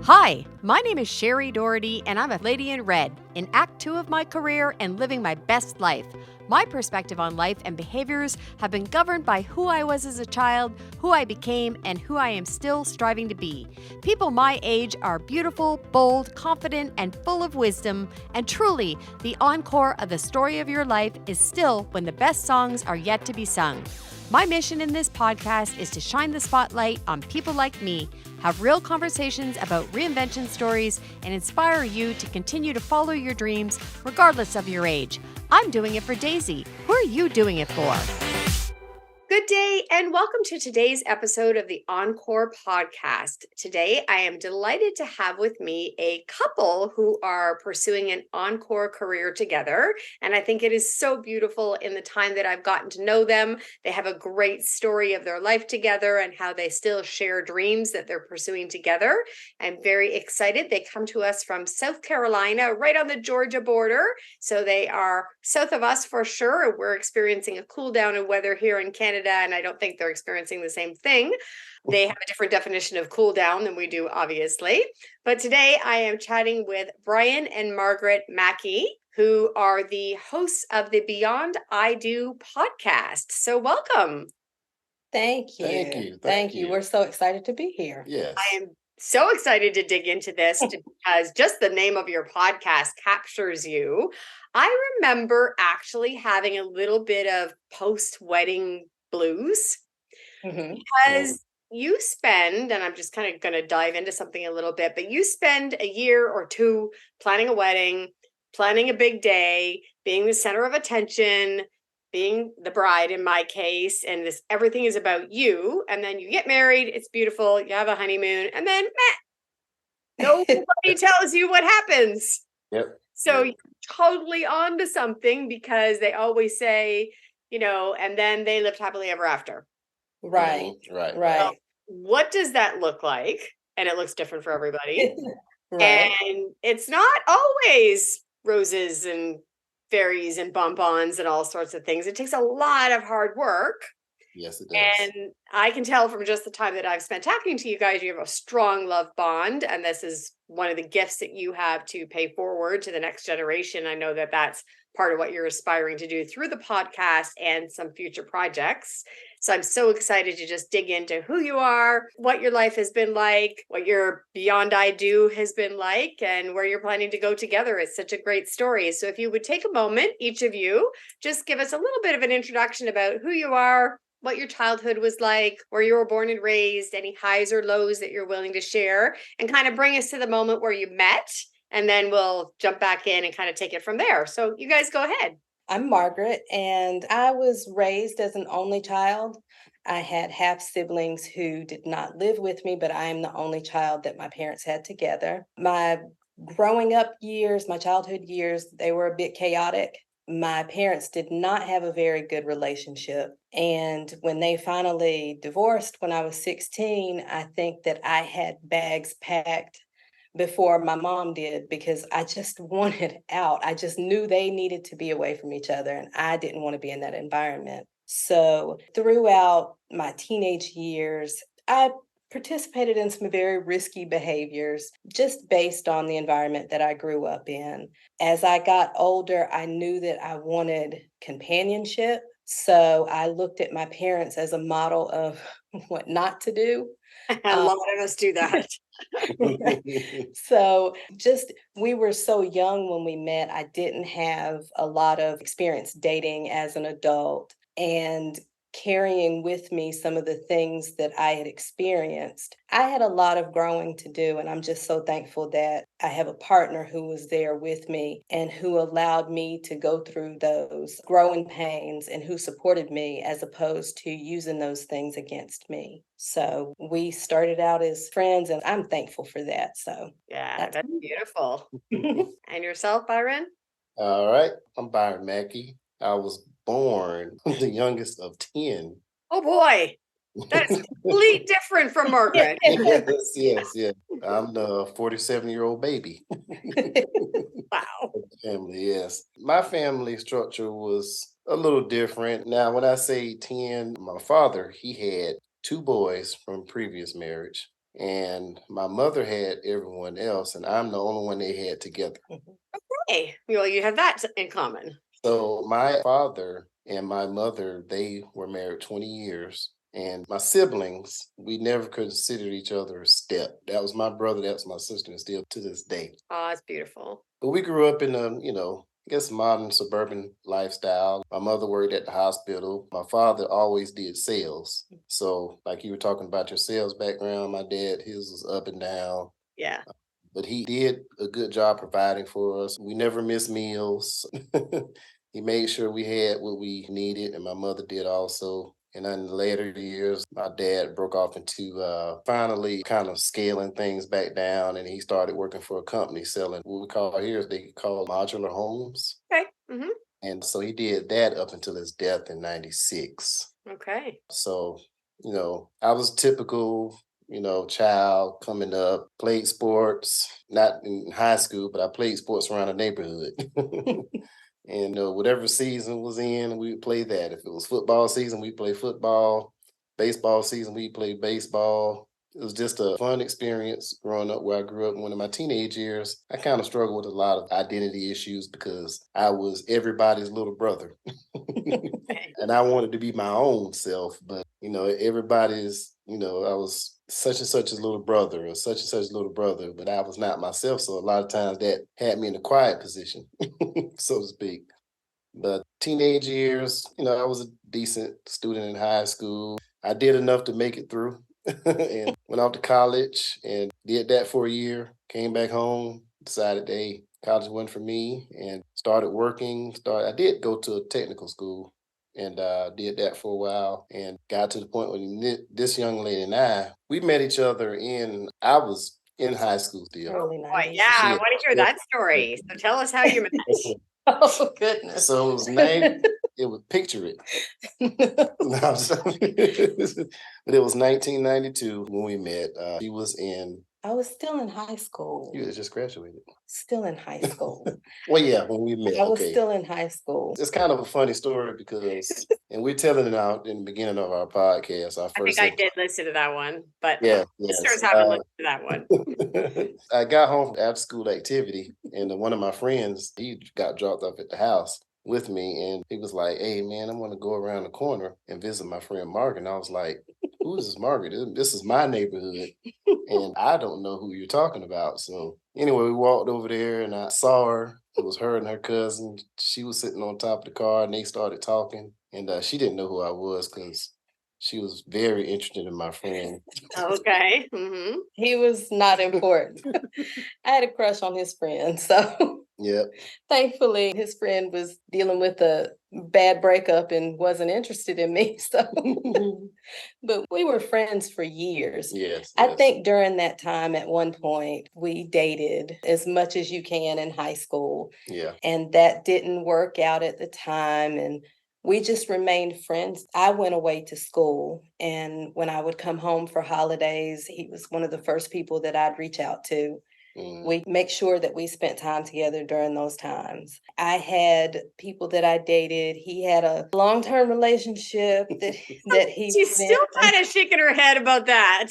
Hi, my name is Shari Doherty, and I'm a lady in red, in Act 2 of my career and living my best life. My perspective on life and behaviors have been governed by who I was as a child, who I became, and who I am still striving to be. People my age are beautiful, bold, confident, and full of wisdom, and truly, the encore of the story of your life is still when the best songs are yet to be sung. My mission in this podcast is to shine the spotlight on people like me, have real conversations about reinvention stories, and inspire you to continue to follow your dreams regardless of your age. I'm doing it for Daisy. Who are you doing it for? Good day, and welcome to today's episode of the Encore Podcast. Today, I am delighted to have with me a couple who are pursuing an encore career together, and I think it is so beautiful in the time that I've gotten to know them. They have a great story of their life together and how they still share dreams that they're pursuing together. I'm very excited. They come to us from South Carolina, right on the Georgia border, so they are south of us for sure. We're experiencing a cool down in weather here in Canada, and I don't think they're experiencing the same thing. They have a different definition of cool down than we do, obviously. But today I am chatting with Byron and Margaret McKie, who are the hosts of the Beyond I Do podcast. So welcome. Thank you. Thank you. We're so excited to be here. Yes. I am so excited to dig into this because just the name of your podcast captures you. I remember actually having a little bit of post-wedding blues because you spend, and I'm just kind of going to dive into something a little bit, but you spend a year or two planning a wedding, planning a big day, being the center of attention, being the bride in my case, and this everything is about you. And then you get married, it's beautiful, you have a honeymoon, and then nobody tells you what happens. Yep. So you're totally on to something because they always say, and then they lived happily ever after. Right. Right. Well, what does that look like? And it looks different for everybody. Right. And it's not always roses and fairies and bonbons and all sorts of things. It takes a lot of hard work. Yes, it does. And I can tell from just the time that I've spent talking to you guys, you have a strong love bond. And this is one of the gifts that you have to pay forward to the next generation. I know that that's part of what you're aspiring to do through the podcast and some future projects. So I'm so excited to just dig into who you are, what your life has been like, what your Beyond I Do has been like, and where you're planning to go together. It's such a great story. So if you would take a moment, each of you, just give us a little bit of an introduction about who you are, what your childhood was like, where you were born and raised, any highs or lows that you're willing to share, and kind of bring us to the moment where you met. And then we'll jump back in and kind of take it from there. So you guys go ahead. I'm Margaret, and I was raised as an only child. I had half siblings who did not live with me, but I am the only child that my parents had together. My growing up years, my childhood years, they were a bit chaotic. My parents did not have a very good relationship. And when they finally divorced when I was 16, I think that I had bags packed before my mom did because I just wanted out. I just knew they needed to be away from each other, and I didn't want to be in that environment. So throughout my teenage years, I participated in some very risky behaviors just based on the environment that I grew up in. As I got older, I knew that I wanted companionship. So I looked at my parents as a model of what not to do. A lot of us do that. So we were so young when we met. I didn't have a lot of experience dating as an adult, and carrying with me some of the things that I had experienced. I had a lot of growing to do, and I'm just so thankful that I have a partner who was there with me and who allowed me to go through those growing pains and who supported me as opposed to using those things against me. So we started out as friends, and I'm thankful for that. So yeah, that's beautiful. And yourself, Byron? All right. I'm Byron Margaret. I was born the youngest of 10. Oh boy, that's completely different from Margaret. Yes. I'm the 47-year-old baby. Wow. Family, yes. My family structure was a little different. Now, when I say 10, my father, he had 2 boys from previous marriage. and my mother had everyone else, and I'm the only one they had together. Hey, well, you have that in common. So my father and my mother, they were married 20 years. And my siblings, we never considered each other a step. That was my brother, that's my sister, and still to this day. Oh, it's beautiful. But we grew up in a, I guess modern suburban lifestyle. My mother worked at the hospital. My father always did sales. So like you were talking about your sales background, my dad, his was up and down. Yeah. But he did a good job providing for us. We never missed meals. He made sure we had what we needed, and my mother did also. And in the later years, my dad broke off into finally kind of scaling things back down, and he started working for a company selling what we call here, they call modular homes. Okay. Mm-hmm. And so he did that up until his death in 96. Okay. So, I was typical, child coming up, played sports, not in high school, but I played sports around the neighborhood. And whatever season was in, we would play that. If it was football season, we play football. Baseball season, we play baseball. It was just a fun experience growing up where I grew up. When in my teenage years, I kind of struggled with a lot of identity issues because I was everybody's little brother. And I wanted to be my own self, but everybody's, I was such and such's little brother or such and such little brother, but I was not myself. So a lot of times that had me in a quiet position, so to speak. But teenage years, I was a decent student in high school. I did enough to make it through and went off to college and did that for a year, came back home, decided, hey, college wasn't for me, and started working. I did go to a technical school and did that for a while and got to the point where this young lady and we met each other I was in high school still. Early Boy, 90s. yeah, I want to hear that story. So tell us how you met. Oh, goodness. So it was it was picture it. No, I'm just- but it was 1992 when we met. She was I was still in high school. you had just graduated. Still in high school. Well, yeah, when we met. I was Okay. still in high school. It's kind of a funny story because, and we're telling it out in the beginning of our podcast. Our I think first I did listen to that one, but Yeah, listeners yes. haven't listened to that one. I got home from after school activity, and one of my friends, he got dropped off at the house with me, and he was like, "Hey, man, I'm going to go around the corner and visit my friend Margaret." And I was like, "Who is this Margaret? This is my neighborhood, and I don't know who you're talking about." So anyway, we walked over there, and I saw her. It was her and her cousin. She was sitting on top of the car, and they started talking, and she didn't know who I was because she was very interested in my friend. Okay. Mm-hmm. He was not important. I had a crush on his friend. So Yep. thankfully, his friend was dealing with a bad breakup and wasn't interested in me. So, but we were friends for years. Yes. I think during that time, at one point, we dated as much as you can in high school. Yeah. And that didn't work out at the time. And we just remained friends. I went away to school. And when I would come home for holidays, he was one of the first people that I'd reach out to. We make sure that we spent time together during those times. I had people that I dated. He had a long-term relationship that he She's was still in. kind of shaking her head about that.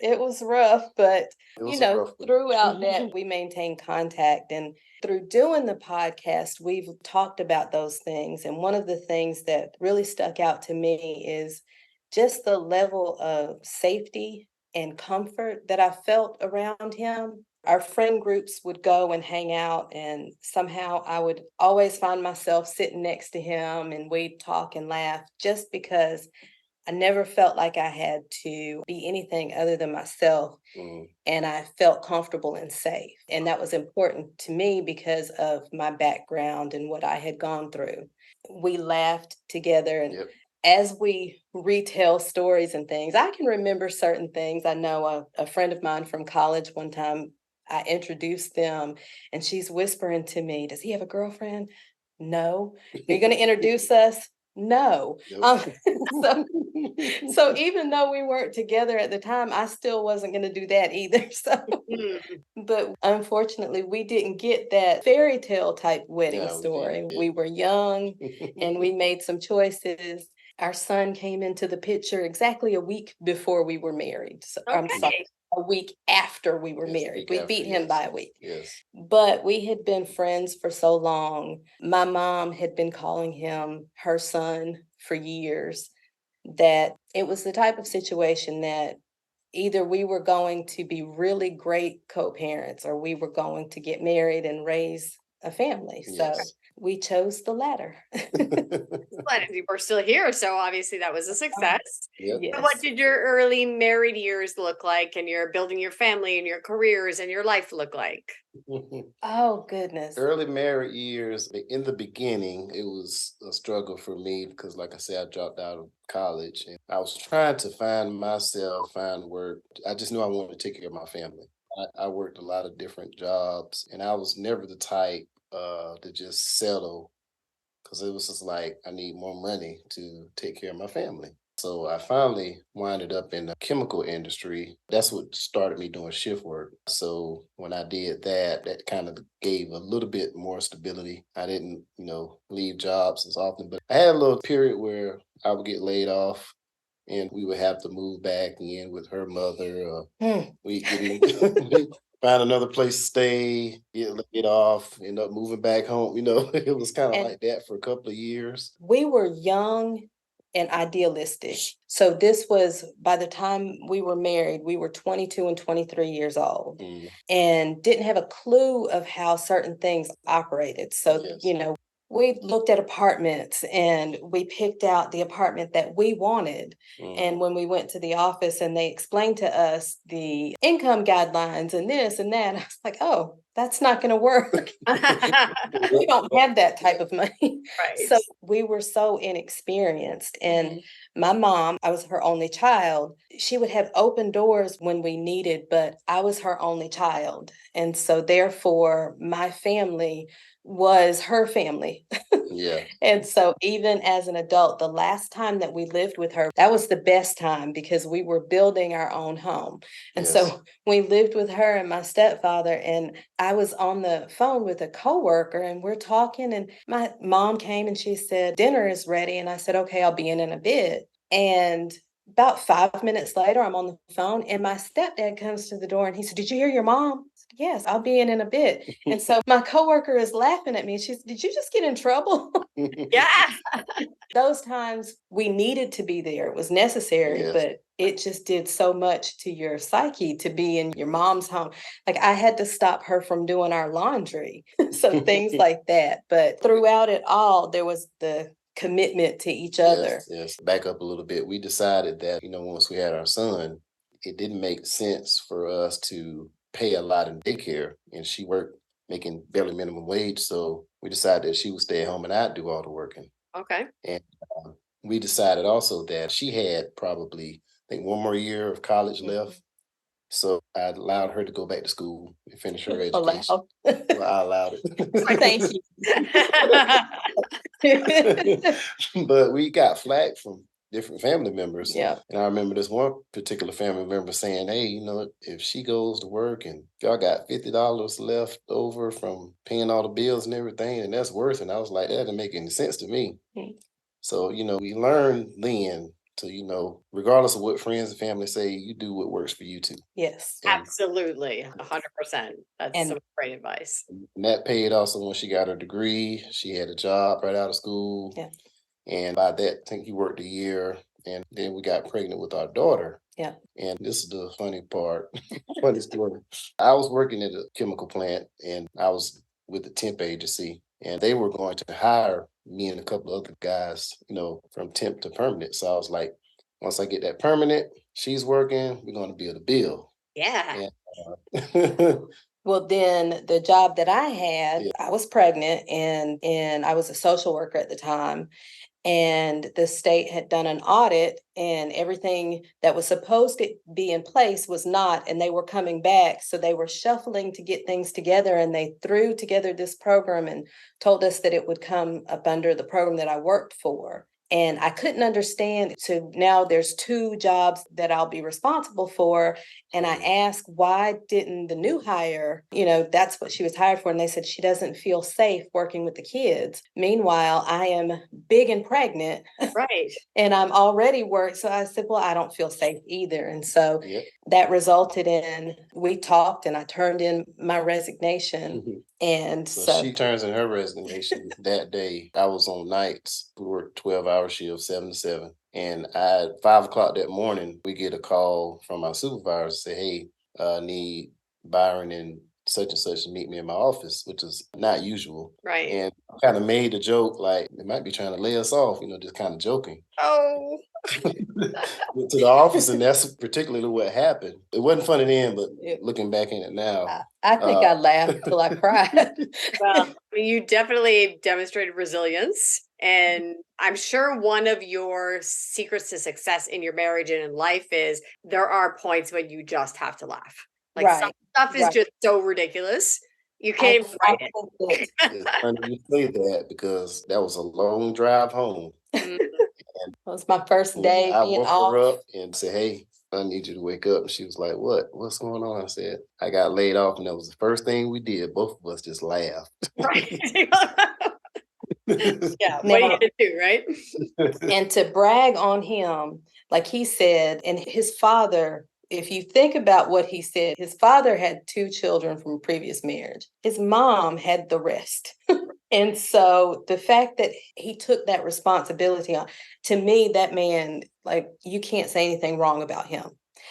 It was rough, but It was a rough one. throughout that we maintained contact, and through doing the podcast, we've talked about those things. And one of the things that really stuck out to me is just the level of safety and comfort that I felt around him. Our friend groups would go and hang out, and somehow I would always find myself sitting next to him, and we'd talk and laugh just because I never felt like I had to be anything other than myself. And I felt comfortable and safe. And that was important to me because of my background and what I had gone through. We laughed together, and Yep. as we retell stories and things, I can remember certain things. I know a friend of mine from college, one time I introduced them, and she's whispering to me, "Does he have a girlfriend?" "No." "Are you going to introduce us?" "No." Yep. So even though we weren't together at the time, I still wasn't going to do that either. So, but unfortunately, we didn't get that fairy tale type wedding No, we story. didn't. We were young and we made some choices. Our son came into the picture exactly a week before we were married. So, I'm sorry, Okay. a week after we were Yes, a married. week We after, beat him yes. by a week. Yes. But we had been friends for so long. My mom had been calling him her son for years, that it was the type of situation that either we were going to be really great co-parents or we were going to get married and raise a family. So Yes. we chose the latter. Glad you were still here, so obviously that was a success. Yep. So what Yes. did your early married years look like, and your building your family and your careers and your life look like? Oh, goodness. Early married years, in the beginning, it was a struggle for me because, like I said, I dropped out of college and I was trying to find myself, find work. I just knew I wanted to take care of my family. I worked a lot of different jobs and I was never the type to just settle because it was just like, I need more money to take care of my family. So I finally winded up in the chemical industry. That's what started me doing shift work. So when I did that, that kind of gave a little bit more stability. I didn't, leave jobs as often, but I had a little period where I would get laid off and we would have to move back in with her mother. We get find another place to stay, get laid off, end up moving back home. It was kind of And like that for a couple of years. we were young and idealistic. So this was, by the time we were married, we were 22 and 23 years old Mm, and didn't have a clue of how certain things operated. So, yes. we looked at apartments and we picked out the apartment that we wanted. Mm, And when we went to the office and they explained to us the income guidelines and this and that, I was like, oh, that's not going to work. We don't have that type of money. Right. So we were so inexperienced. And my mom, I was her only child. She would have open doors when we needed, but I was her only child. And so therefore, my family was her family. yeah. And so even as an adult, the last time that we lived with her, that was the best time because we were building our own home. And Yes. so we lived with her and my stepfather, and I was on the phone with a coworker and we're talking, and my mom came and she said, dinner is ready. And I said, okay, I'll be in a bit. And about 5 minutes later, I'm on the phone and my stepdad comes to the door and he said, did you hear your mom? I said, yes, I'll be in a bit. And so my coworker is laughing at me. She said, did you just get in trouble? Yeah. Those times we needed to be there. It was necessary, Yes. but it just did so much to your psyche to be in your mom's home. Like I had to stop her from doing our laundry. So things like that. But throughout it all, there was the commitment to each other. Yes. Back up a little bit. We decided that, once we had our son, it didn't make sense for us to pay a lot in daycare. And she worked making barely minimum wage. So we decided that she would stay at home and I'd do all the working. Okay. And we decided also that she had probably, I think, one more year of college left. So I allowed her to go back to school and finish her education. Allowed. Well, I allowed Thank it. you. But we got flack from different family members. Yeah. And I remember this one particular family member saying, hey, if she goes to work and y'all got $50 left over from paying all the bills and everything, and that's worth it. And I was like, that doesn't make any sense to me. Mm. So, we learned then to, regardless of what friends and family say, you do what works for you too. Yes. And, Absolutely. 100%. That's And- some great advice. and that paid also when she got her degree. She had a job right out of school. Yeah. And by that, I think he worked a year. And then we got pregnant with our daughter. Yeah. And this is the funny part, funny story. I was working at a chemical plant and I was with the temp agency and they were going to hire me and a couple of other guys, from temp to permanent. So I was like, once I get that permanent, she's working, we're going to build a bill. Yeah. And, well, then the job that I had, I was pregnant and I was a social worker at the time. And the state had done an audit and everything that was supposed to be in place was not, and they were coming back. So they were shuffling to get things together and they threw together this program and told us that it would come up under the program that I worked for. And I couldn't understand. So now there's 2 jobs that I'll be responsible for. And I asked, why didn't the new hire, that's what she was hired for. And they said she doesn't feel safe working with the kids. Meanwhile, I am big and pregnant. Right. And I'm already worked. So I said, well, I don't feel safe either. And so that resulted in, we talked and I turned in my resignation. And so she turns in her resignation that day. I was on nights. We worked 12-hour shifts, 7 to 7. And at 5 o'clock that morning, we get a call from our supervisor say, hey, I need Byron and such to meet me in my office, which is not usual. Right. And I kind of made a joke like they might be trying to lay us off, just kind of joking. Oh. Went to the office, and that's particularly what happened. It wasn't funny then, but looking back in it now, I think I laughed till I cried. Well, you definitely demonstrated resilience. And I'm sure one of your secrets to success in your marriage and in life is there are points when you just have to laugh. Like some stuff is just so ridiculous. You can't even write it. It's funny you say that because that was a long drive home. It was my first day I being woke off. her up and said, hey, I need you to wake up. And she was like, what's going on? I said, I got laid off. And that was the first thing we did. Both of us just laughed. Right. Yeah, what are you gonna do, right? And to brag on him, like he said, and his father, if you think about what he said, his father had 2 children from a previous marriage. His mom had the rest. And so the fact that he took that responsibility on, to me, that man, like, you can't say anything wrong about him.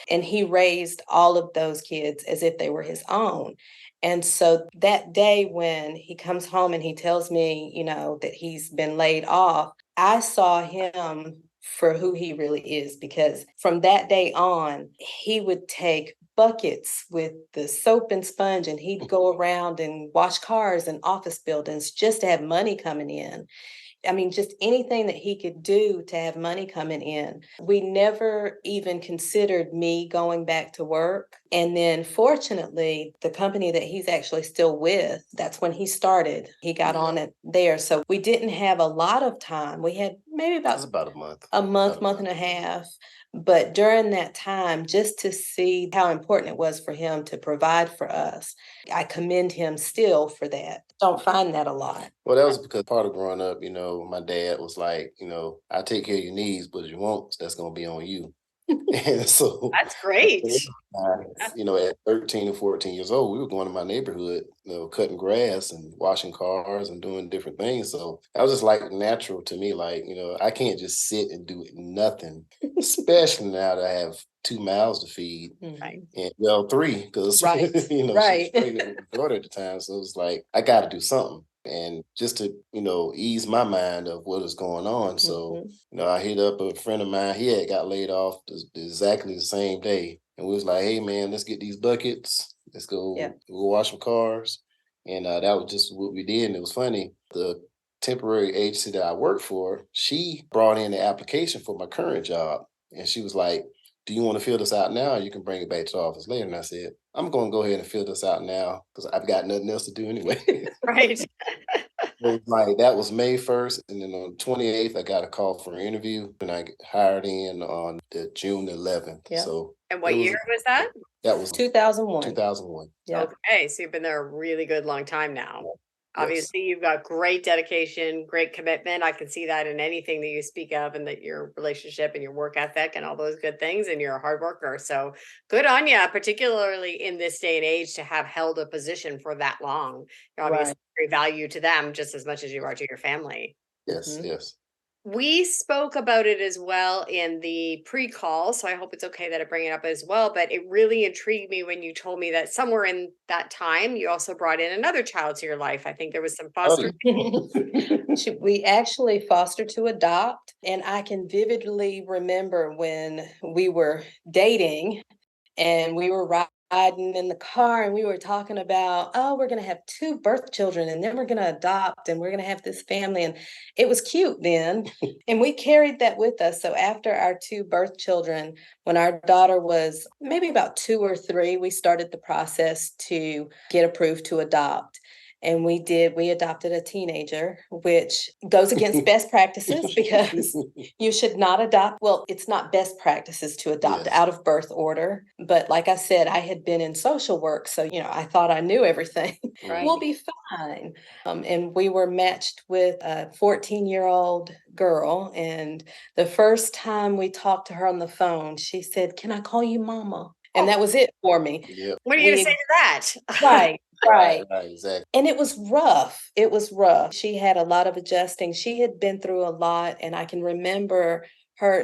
And he raised all of those kids as if they were his own. And so that day when he comes home and he tells me, that he's been laid off, I saw him for who he really is, because from that day on, he would take buckets with the soap and sponge and he'd go around and wash cars in office buildings just to have money coming in. I mean, just anything that he could do to have money coming in. We never even considered me going back to work. And then fortunately, the company that he's actually still with, that's when he started. He got on it there. So we didn't have a lot of time. We had maybe about a month. A month and a half. But during that time, just to see how important it was for him to provide for us, I commend him still for that. Don't find that a lot. Well, that was because part of growing up, my dad was like, I take care of your needs, but if you won't, that's going to be on you. And so that's great. At 13 or 14 years old, we were going to my neighborhood, cutting grass and washing cars and doing different things. So that was just like natural to me. Like, I can't just sit and do nothing, especially now that I have 2 mouths to feed. Right. And 3, because right. She was pregnant with my daughter at the time. So it was like, I got to do something. And just to, ease my mind of what is going on. So, I hit up a friend of mine. He had got laid off exactly the same day. And we was like, hey, man, let's get these buckets. Let's go, we'll wash some cars. And that was just what we did. And it was funny. The temporary agency that I worked for, she brought in the application for my current job. And she was like, do you want to fill this out now? Or you can bring it back to the office later. And I said, I'm going to go ahead and fill this out now because I've got nothing else to do anyway. Right. Like that was May 1st. And then on the 28th, I got a call for an interview and I hired in on the June 11th. Yeah. So, and what year was that? That was 2001. 2001. Yeah. Okay. So you've been there a really good long time now. Obviously, Yes. You've got great dedication, great commitment. I can see that in anything that you speak of, and that your relationship and your work ethic and all those good things, and you're a hard worker. So good on you, particularly in this day and age, to have held a position for that long. You're obviously very value to them just as much as you are to your family. Yes, yes. We spoke about it as well in the pre-call, so I hope it's okay that I bring it up as well. But it really intrigued me when you told me that somewhere in that time, you also brought in another child to your life. I think there was some foster. We actually fostered to adopt. And I can vividly remember when we were dating and we were riding in the car and we were talking about, oh, we're going to have 2 birth children and then we're going to adopt and we're going to have this family. And it was cute then. And we carried that with us. So after our 2 birth children, when our daughter was maybe about 2 or 3, we started the process to get approved to adopt. And we adopted a teenager, which goes against best practices because you should not adopt. Well, it's not best practices to adopt Yes. out of birth order. But like I said, I had been in social work. So, I thought I knew everything. Right. We'll be fine. And we were matched with a 14-year-old girl. And the first time we talked to her on the phone, she said, "Can I call you mama?" And that was it for me. Yep. What are you going to say to that? Right. Right, exactly. And it was rough. It was rough. She had a lot of adjusting. She had been through a lot. And I can remember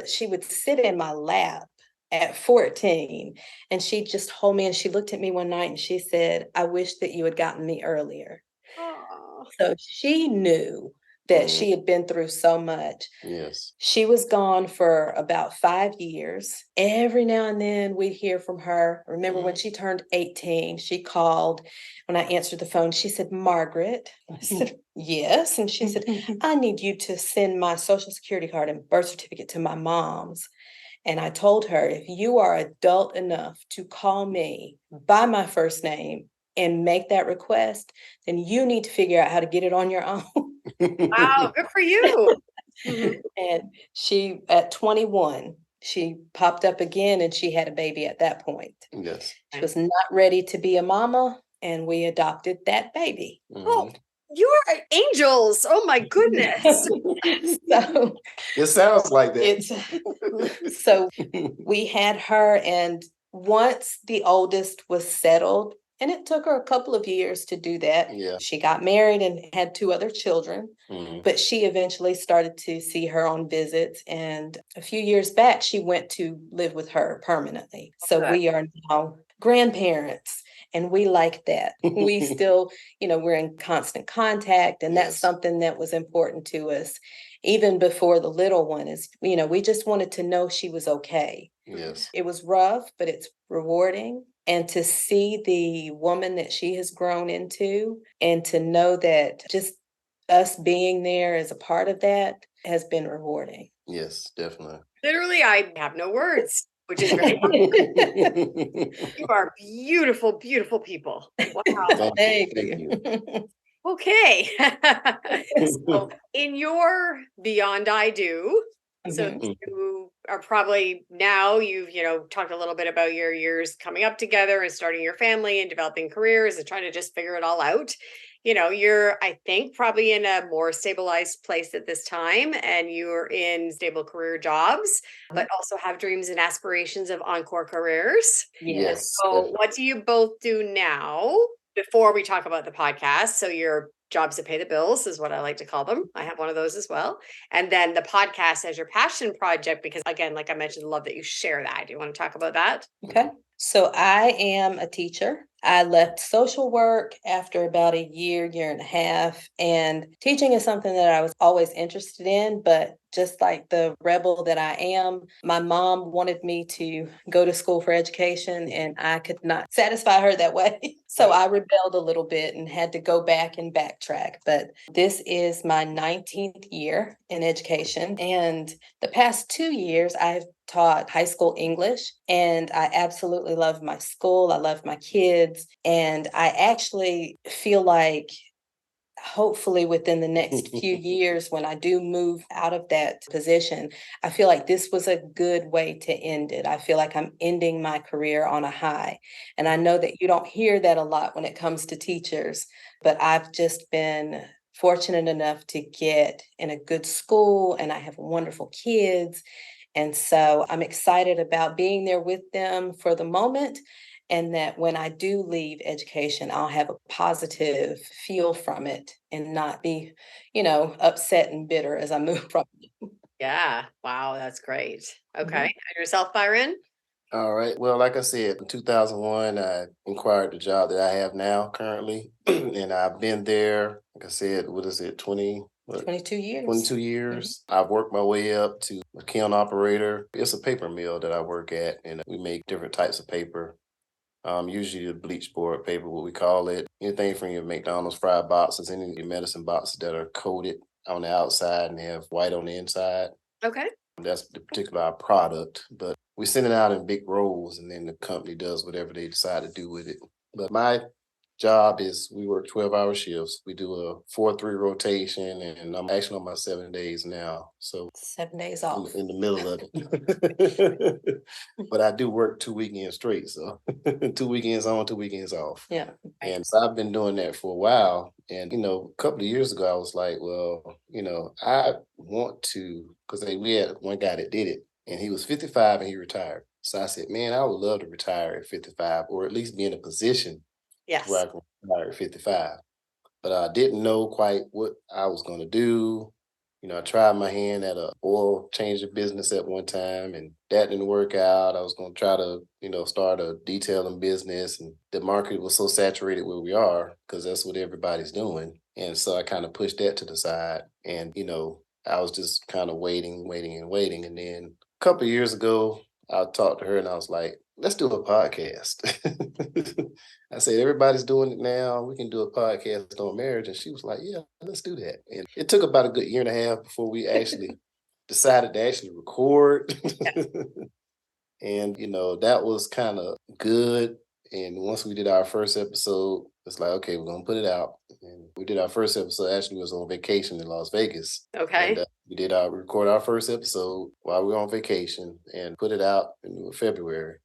she would sit in my lap at 14 and she'd just hold me and she looked at me one night and she said, "I wish that you had gotten me earlier." Oh. So she knew that she had been through so much. Yes. She was gone for about 5 years. Every now and then we'd hear from her. I remember when she turned 18, she called. When I answered the phone, she said, "Margaret." I said, "Yes." And she said, "I need you to send my social security card and birth certificate to my mom's." And I told her, "If you are adult enough to call me by my first name and make that request, then you need to figure out how to get it on your own." Wow, good for you. And she, at 21, she popped up again and she had a baby at that point. Yes. She was not ready to be a mama, and we adopted that baby. Oh, you're angels. Oh my goodness. So It sounds like that. so we had her, and once the oldest was settled, and it took her a couple of years to do that. Yeah. She got married and had 2 other children, but she eventually started to see her on visits. And a few years back, she went to live with her permanently. So Okay. we are now grandparents. And we like that. We still, we're in constant contact. And that's Yes. something that was important to us even before the little one is, we just wanted to know she was okay. Yes. It was rough, but it's rewarding. And to see the woman that she has grown into and to know that just us being there as a part of that has been rewarding. Yes, definitely. Literally, I have no words, which is great. You are beautiful, beautiful people. Wow. Thank Thank you. Okay. So in your Beyond I Do, so you are probably now you've, talked a little bit about your years coming up together and starting your family and developing careers and trying to just figure it all out. You're, I think, probably in a more stabilized place at this time and you're in stable career jobs, but also have dreams and aspirations of Encore careers. Yes. So what do you both do now before we talk about the podcast? So your jobs that pay the bills is what I like to call them. I have one of those as well. And then the podcast as your passion project, because again, like I mentioned, love that you share that. Do you want to talk about that? Okay. So I am a teacher. I left social work after about a year and a half. And teaching is something that I was always interested in. But just like the rebel that I am, my mom wanted me to go to school for education, and I could not satisfy her that way. So I rebelled a little bit and had to go back and backtrack. But this is my 19th year in education. And the past 2 years, I've taught high school English, and I absolutely love my school. I love my kids, and I actually feel like hopefully within the next few years, when I do move out of that position, I feel like this was a good way to end it. I feel like I'm ending my career on a high. And I know that you don't hear that a lot when it comes to teachers, but I've just been fortunate enough to get in a good school, and I have wonderful kids. And so I'm excited about being there with them for the moment, and that when I do leave education, I'll have a positive feel from it and not be, upset and bitter as I move from it. Yeah. Wow. That's great. Okay. And yourself, Byron? All right. Well, like I said, in 2001, I inquired the job that I have now currently. And I've been there, like I said, what is it, 22 years. 22 years. I've worked my way up to a kiln operator. It's a paper mill that I work at, and we make different types of paper. Usually the bleach board paper, what we call it. Anything from your McDonald's fried boxes, any of your medicine boxes that are coated on the outside and they have white on the inside. Okay. That's the particular product, but we send it out in big rolls, and then the company does whatever they decide to do with it. But my job is we work 12-hour shifts. We do a 4-3 rotation, and I'm actually on my 7 days now. So 7 days off. in the middle of it. But I do work 2 weekends straight. So 2 weekends on, 2 weekends off. Yeah. And so I've been doing that for a while. And, a couple of years ago, I was like, well, I want to, because we had one guy that did it, and he was 55 and he retired. So I said, man, I would love to retire at 55, or at least be in a position where I can retire at 55. But I didn't know quite what I was going to do. I tried my hand at a oil changer business at one time, and that didn't work out. I was going to try to, start a detailing business, and the market was so saturated where we are because that's what everybody's doing. And so I kind of pushed that to the side, and, I was just kind of waiting. And then a couple of years ago, I talked to her and I was like, let's do a podcast. I said, everybody's doing it now. We can do a podcast on marriage. And she was like, yeah, let's do that. And it took about a good year and a half before we actually decided to actually record. And, that was kind of good. And once we did our first episode, it's like, okay, we're going to put it out. And we did our first episode, actually was on vacation in Las Vegas. Okay. And we record our first episode while we were on vacation and put it out in February.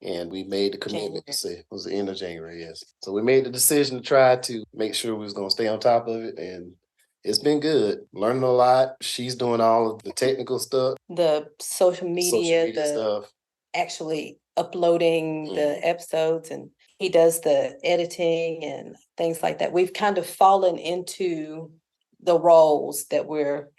And we made the commitment to say, it was the end of January, yes. So we made the decision to try to make sure we was going to stay on top of it. And it's been good. Learning a lot. She's doing all of the technical stuff. The social media stuff. Actually uploading the episodes, and he does the editing and things like that. We've kind of fallen into the roles that we're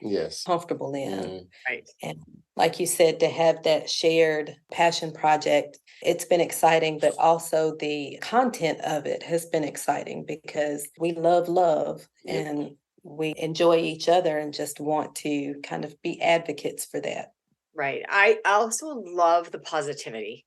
comfortable in. Right. And like you said, to have that shared passion project, it's been exciting, but also the content of it has been exciting because we love and we enjoy each other and just want to kind of be advocates for that. Right. I also love the positivity.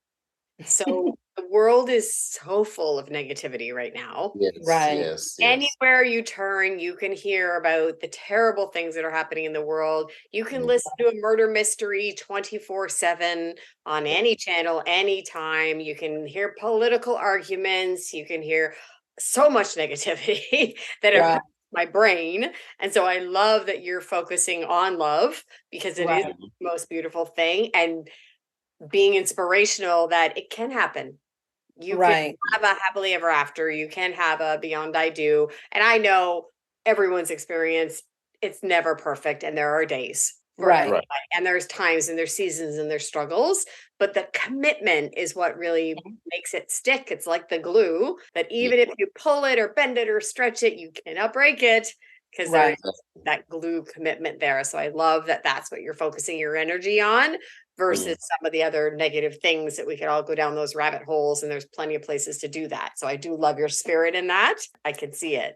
So the world is so full of negativity right now. Yes, right. Yes. Anywhere you turn, you can hear about the terrible things that are happening in the world. You can listen to a murder mystery 24/7 on any channel, anytime. You can hear political arguments. You can hear so much negativity that it hurts my brain. And so I love that you're focusing on love because it is the most beautiful thing, and being inspirational that it can happen. You can have a happily ever after. You can have a beyond I do. And I know everyone's experience, it's never perfect. And there are days. Right. And there's times and there's seasons and there's struggles. But the commitment is what really makes it stick. It's like the glue that even if you pull it or bend it or stretch it, you cannot break it because there's that glue commitment there. So I love that that's what you're focusing your energy on versus some of the other negative things that we could all go down those rabbit holes, and there's plenty of places to do that. So I do love your spirit in that. I can see it.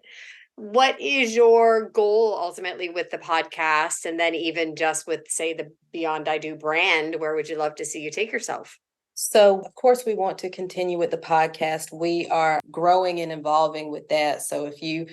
What is your goal ultimately with the podcast? And then even just with, say, the Beyond I Do brand, where would you love to see you take yourself? So, of course, we want to continue with the podcast. We are growing and evolving with that. So if you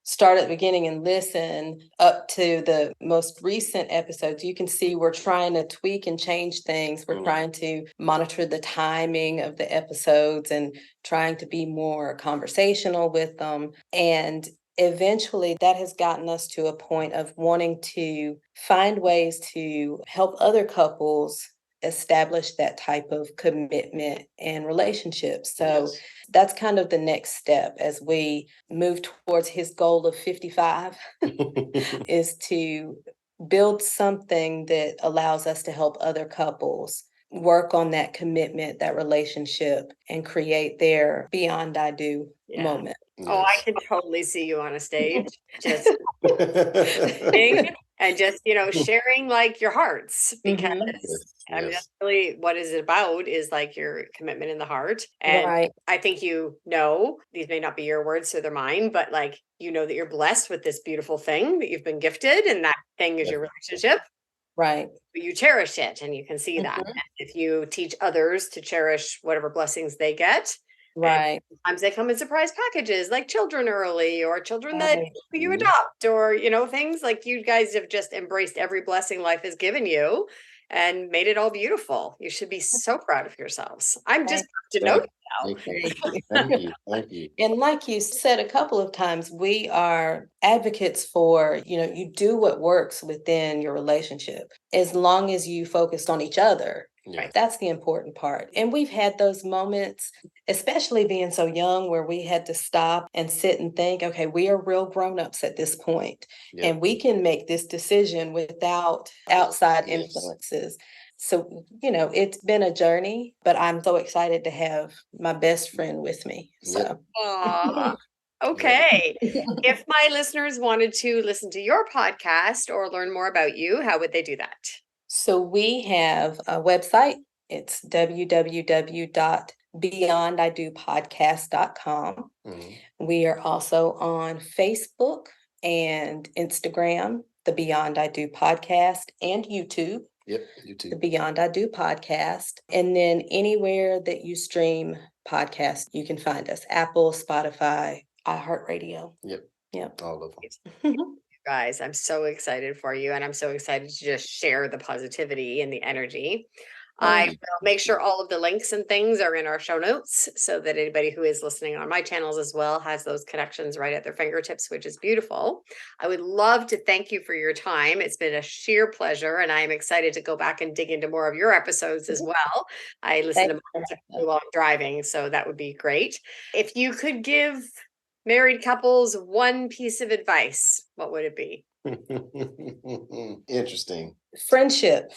start at the beginning and listen up to the most recent episodes, you can see we're trying to tweak and change things. We're trying to monitor the timing of the episodes and trying to be more conversational with them. And eventually that has gotten us to a point of wanting to find ways to help other couples establish that type of commitment and relationships. So that's kind of the next step as we move towards his goal of 55 is to build something that allows us to help other couples work on that commitment, that relationship, and create their beyond I do moment. Oh, I can totally see you on a stage, just sing and just, sharing like your hearts, because I'm just really, what is it about is like your commitment in the heart. And I think, these may not be your words, so they're mine, but like, that you're blessed with this beautiful thing that you've been gifted, and that thing is your relationship. Right. You cherish it, and you can see that. And if you teach others to cherish whatever blessings they get, right. Sometimes they come in surprise packages, like children early, or children that you adopt, or, things like you guys have just embraced every blessing life has given you. and made it all beautiful. You should be so proud of yourselves. I'm just proud to know Thank you now. Thank you. Thank you. Thank you. And like you said a couple of times, we are advocates for, you do what works within your relationship as long as you focused on each other. Yeah. Right. That's the important part. And we've had those moments, especially being so young, where we had to stop and sit and think, okay, we are real grown-ups at this point, Yeah. and we can make this decision without outside Yes. influences. So, it's been a journey, but I'm so excited to have my best friend with me. So, Aw. Okay. If my listeners wanted to listen to your podcast or learn more about you, how would they do that? So we have a website. It's www.beyondidopodcast.com. Mm-hmm. We are also on Facebook and Instagram, the Beyond I Do Podcast, and YouTube. Yep, YouTube. The Beyond I Do Podcast. And then anywhere that you stream podcasts, you can find us. Apple, Spotify, iHeartRadio. Yep. All of them. Guys, I'm so excited for you, and I'm so excited to just share the positivity and the energy. I will make sure all of the links and things are in our show notes so that anybody who is listening on my channels as well has those connections right at their fingertips, which is beautiful. I would love to thank you for your time. It's been a sheer pleasure, and I am excited to go back and dig into more of your episodes as well. I listen to mine while I'm driving, so that would be great. If you could give married couples one piece of advice, what would it be? Interesting. Friendship.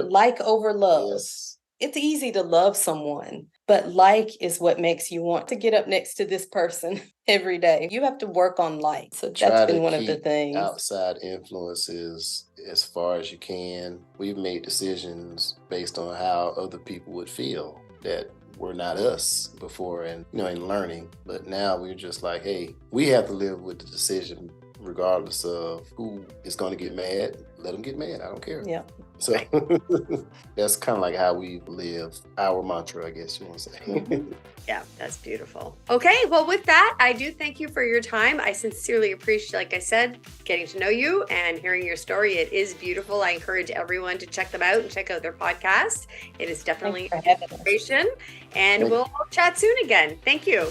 Like over love. Yes. It's easy to love someone, but like is what makes you want to get up next to this person every day. You have to work on like. So that's been one of the things. Outside influences as far as you can. We've made decisions based on how other people would feel that were not us before, and in learning. But now we're just like, hey, we have to live with the decision regardless of who is going to get mad. Let them get mad. I don't care. Yeah. So that's kind of like how we live, our mantra, I guess you want to say. Yeah, that's beautiful. Okay, well, with that, I do thank you for your time. I sincerely appreciate, like I said, getting to know you and hearing your story. It is beautiful. I encourage everyone to check them out and check out their podcast. It is definitely an inspiration. And we'll chat soon again. Thank you.